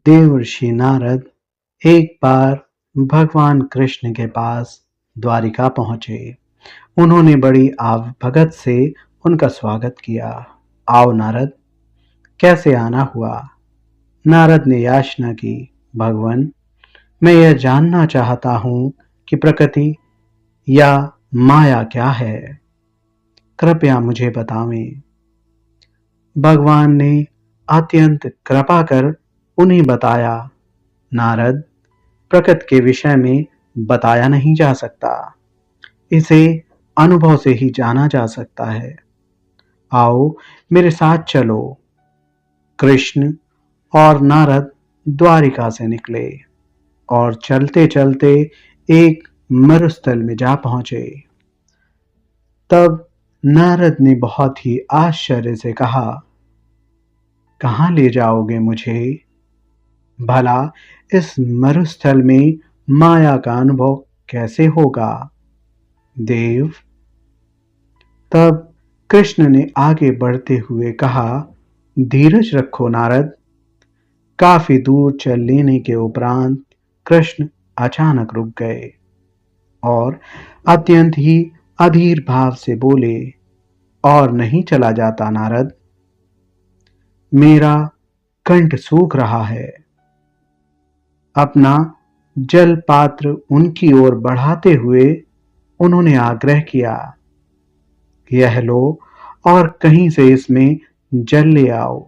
देवर्षि नारद एक बार भगवान कृष्ण के पास द्वारिका पहुंचे। उन्होंने बड़ी आवभगत से उनका स्वागत किया। आओ नारद, कैसे आना हुआ? नारद ने याचना की। भगवान, मैं यह जानना चाहता हूं कि प्रकृति या माया क्या है। कृपया मुझे बतावें। भगवान ने अत्यंत कृपा कर उन्हें बताया। नारद, प्रकृति के विषय में बताया नहीं जा सकता। इसे अनुभव से ही जाना जा सकता है। आओ मेरे साथ चलो। कृष्ण और नारद द्वारिका से निकले और चलते चलते एक मरुस्थल में जा पहुंचे। तब नारद ने बहुत ही आश्चर्य से कहा, कहाँ ले जाओगे मुझे? भला इस मरुस्थल में माया का अनुभव कैसे होगा? देव। तब कृष्ण ने आगे बढ़ते हुए कहा, धीरज रखो नारद। काफी दूर चल लेने के उपरांत कृष्ण अचानक रुक गए और अत्यंत ही अधीर भाव से बोले, और नहीं चला जाता नारद। मेरा कंठ सूख रहा है। अपना जल पात्र उनकी ओर बढ़ाते हुए उन्होंने आग्रह किया, यह लो और कहीं से इसमें जल ले आओ।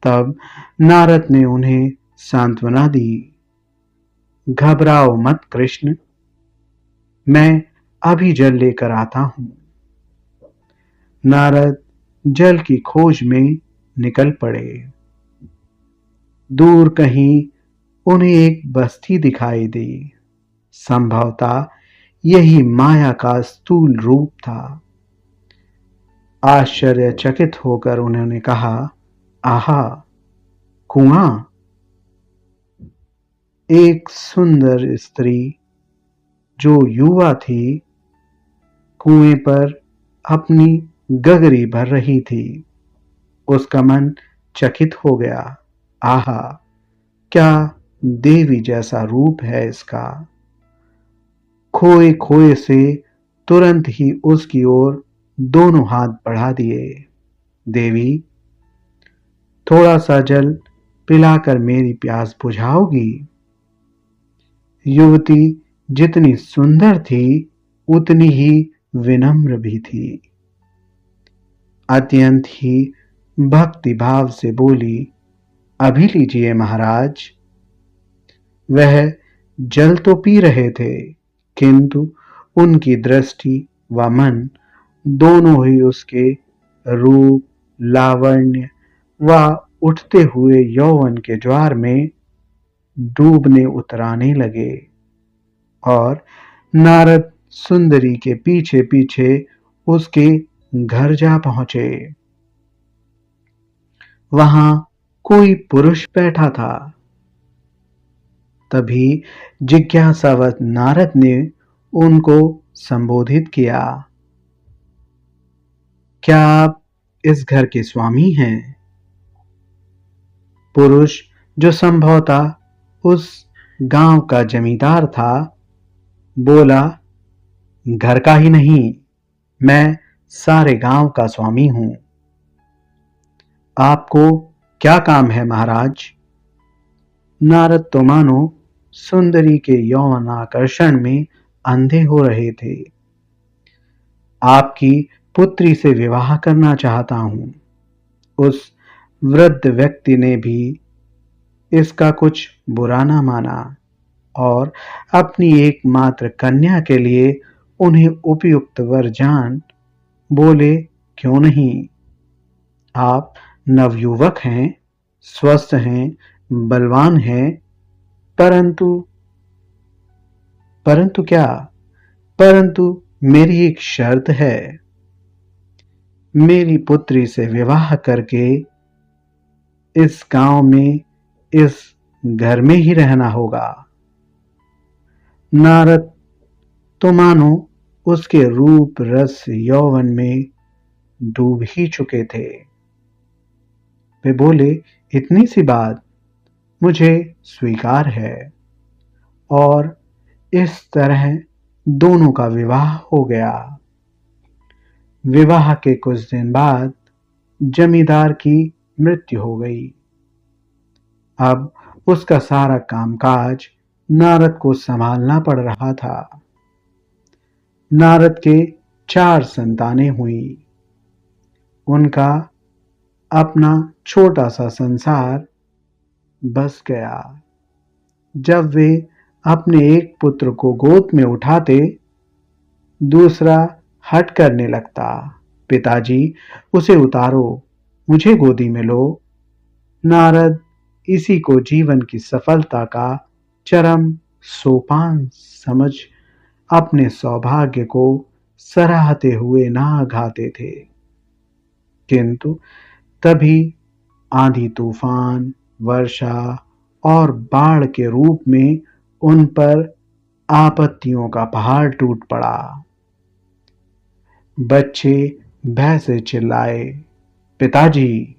तब नारद ने उन्हें सांत्वना दी, घबराओ मत कृष्ण, मैं अभी जल लेकर आता हूं। नारद जल की खोज में निकल पड़े। दूर कहीं उन्हें एक बस्ती दिखाई दी। संभवतः यही माया का स्थूल रूप था। आश्चर्यचकित होकर उन्होंने कहा, आहा, कुआं! एक सुंदर स्त्री जो युवा थी कुएं पर अपनी गगरी भर रही थी। उसका मन चकित हो गया। आहा, क्या देवी जैसा रूप है इसका। खोए खोए से तुरंत ही उसकी ओर दोनों हाथ बढ़ा दिए। देवी, थोड़ा सा जल पिलाकर मेरी प्यास बुझाओगी? युवती जितनी सुंदर थी उतनी ही विनम्र भी थी। अत्यंत ही भक्ति भाव से बोली, अभी लीजिए महाराज। वह जल तो पी रहे थे, किंतु उनकी दृष्टि व मन दोनों ही उसके रूप, लावण्य व उठते हुए यौवन के ज्वार में डूबने उतराने लगे और नारद सुंदरी के पीछे पीछे उसके घर जा पहुंचे। वहां कोई पुरुष बैठा था। तभी जिज्ञासावश नारद ने उनको संबोधित किया, क्या आप इस घर के स्वामी हैं? पुरुष, जो संभवतः उस गांव का जमींदार था, बोला, घर का ही नहीं, मैं सारे गांव का स्वामी हूं। आपको क्या काम है महाराज? नारद तो मानो सुंदरी के यौन आकर्षण में अंधे हो रहे थे। आपकी पुत्री से विवाह करना चाहता हूं। उस वृद्ध व्यक्ति ने भी इसका कुछ बुरा ना माना और अपनी एकमात्र कन्या के लिए उन्हें उपयुक्त वर जान बोले, क्यों नहीं? आप नवयुवक हैं, स्वस्थ हैं, बलवान हैं, परंतु परंतु क्या? परंतु मेरी एक शर्त है। मेरी पुत्री से विवाह करके इस गांव में, इस घर में ही रहना होगा। नारद तो मानो उसके रूप रस यौवन में डूब ही चुके थे। वे बोले, इतनी सी बात, मुझे स्वीकार है। और इस तरह दोनों का विवाह हो गया। विवाह के कुछ दिन बाद जमींदार की मृत्यु हो गई। अब उसका सारा कामकाज नारद को संभालना पड़ रहा था। नारद के 4 संतानें हुई। उनका अपना छोटा सा संसार बस गया। जब वे अपने एक पुत्र को गोद में उठाते, दूसरा हट करने लगता। पिताजी, उसे उतारो, मुझे गोदी में लो। नारद इसी को जीवन की सफलता का चरम सोपान समझ अपने सौभाग्य को सराहते हुए नाह गाते थे। किंतु तभी आंधी तूफान, वर्षा और बाढ़ के रूप में उन पर आपत्तियों का पहाड़ टूट पड़ा। बच्चे भय से चिल्लाए, पिताजी,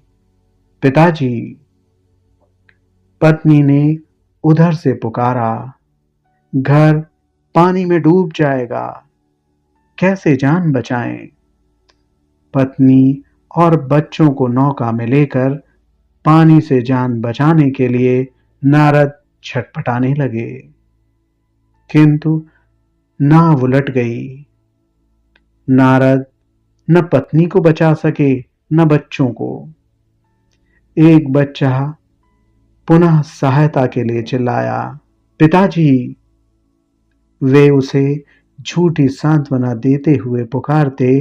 पिताजी। पत्नी ने उधर से पुकारा, घर पानी में डूब जाएगा, कैसे जान बचाएं। पत्नी और बच्चों को नौका में लेकर पानी से जान बचाने के लिए नारद छटपटाने लगे। किंतु नाव उलट गई। नारद न पत्नी को बचा सके न बच्चों को। एक बच्चा पुनः सहायता के लिए चिल्लाया, पिताजी। वे उसे झूठी सांत्वना देते हुए पुकारते,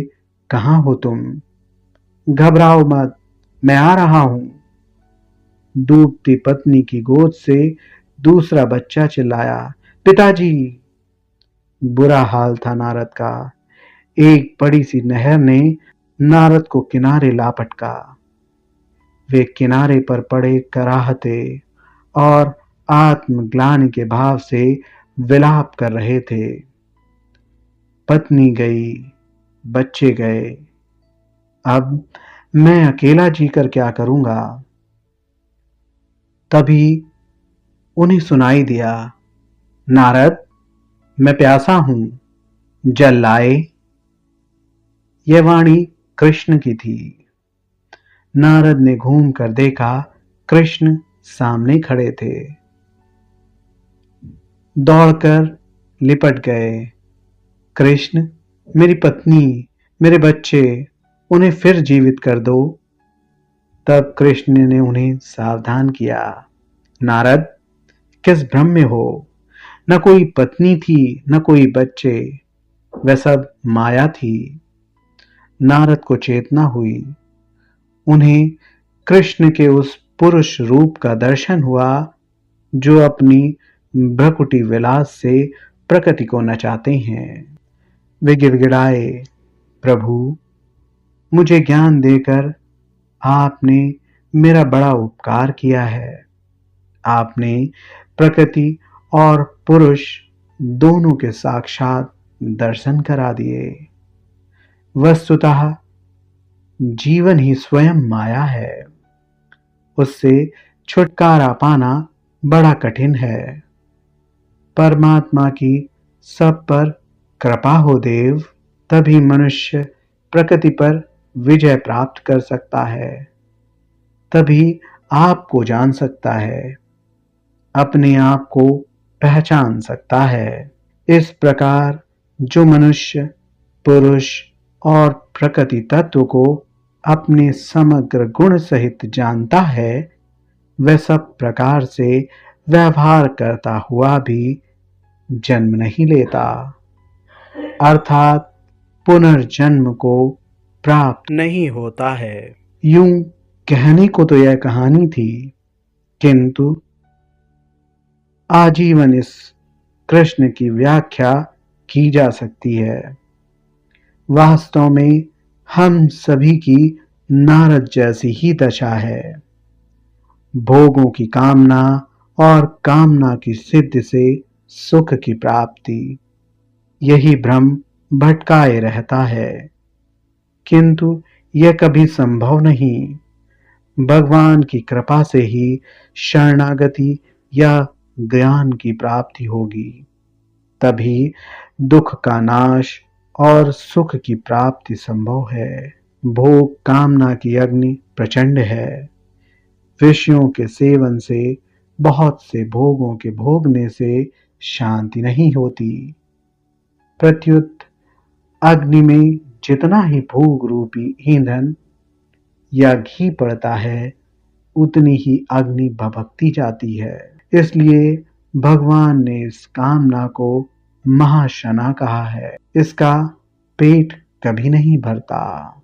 कहां हो तुम? घबराओ मत, मैं आ रहा हूं। डूबती पत्नी की गोद से दूसरा बच्चा चिल्लाया, पिताजी। बुरा हाल था नारद का। एक बड़ी सी नहर ने नारद को किनारे ला पटका। वे किनारे पर पड़े कराहते और आत्मग्लानि के भाव से विलाप कर रहे थे। पत्नी गई, बच्चे गए, अब मैं अकेला जीकर क्या करूंगा? तभी उन्हें सुनाई दिया, नारद, मैं प्यासा हूं, जल लाए। यह वाणी कृष्ण की थी। नारद ने घूम कर देखा, कृष्ण सामने खड़े थे। दौड़कर लिपट गए, कृष्ण, मेरी पत्नी, मेरे बच्चे, उन्हें फिर जीवित कर दो। तब कृष्ण ने उन्हें सावधान किया, नारद, किस भ्रम में हो? न कोई पत्नी थी न कोई बच्चे, वह सब माया थी। नारद को चेतना हुई। उन्हें कृष्ण के उस पुरुष रूप का दर्शन हुआ जो अपनी भ्रकुटी विलास से प्रकृति को नचाते हैं। वे गिड़गिड़ाए, प्रभु, मुझे ज्ञान देकर आपने मेरा बड़ा उपकार किया है। आपने प्रकृति और पुरुष दोनों के साक्षात दर्शन करा दिए। वस्तुतः जीवन ही स्वयं माया है। उससे छुटकारा पाना बड़ा कठिन है। परमात्मा की सब पर कृपा हो देव, तभी मनुष्य प्रकृति पर विजय प्राप्त कर सकता है। तभी आपको जान सकता है, अपने आप को पहचान सकता है। इस प्रकार जो मनुष्य पुरुष और प्रकृति तत्व को अपने समग्र गुण सहित जानता है, वह सब प्रकार से व्यवहार करता हुआ भी जन्म नहीं लेता, अर्थात पुनर्जन्म को प्राप्त नहीं होता है। यूं कहने को तो यह कहानी थी, किंतु आजीवन इस कृष्ण की व्याख्या की जा सकती है। वास्तव में हम सभी की नारद जैसी ही दशा है। भोगों की कामना और कामना की सिद्धि से सुख की प्राप्ति, यही भ्रम भटकाए रहता है। किंतु यह कभी संभव नहीं। भगवान की कृपा से ही शरणागति या ज्ञान की प्राप्ति होगी। तभी दुख का नाश और सुख की प्राप्ति संभव है। भोग कामना की अग्नि प्रचंड है। विषयों के सेवन से, बहुत से भोगों के भोगने से शांति नहीं होती। प्रत्युत अग्नि में जितना ही भोग रूपी ईंधन या घी पड़ता है, उतनी ही अग्नि भभकती जाती है। इसलिए भगवान ने इस कामना को महाशना कहा है। इसका पेट कभी नहीं भरता।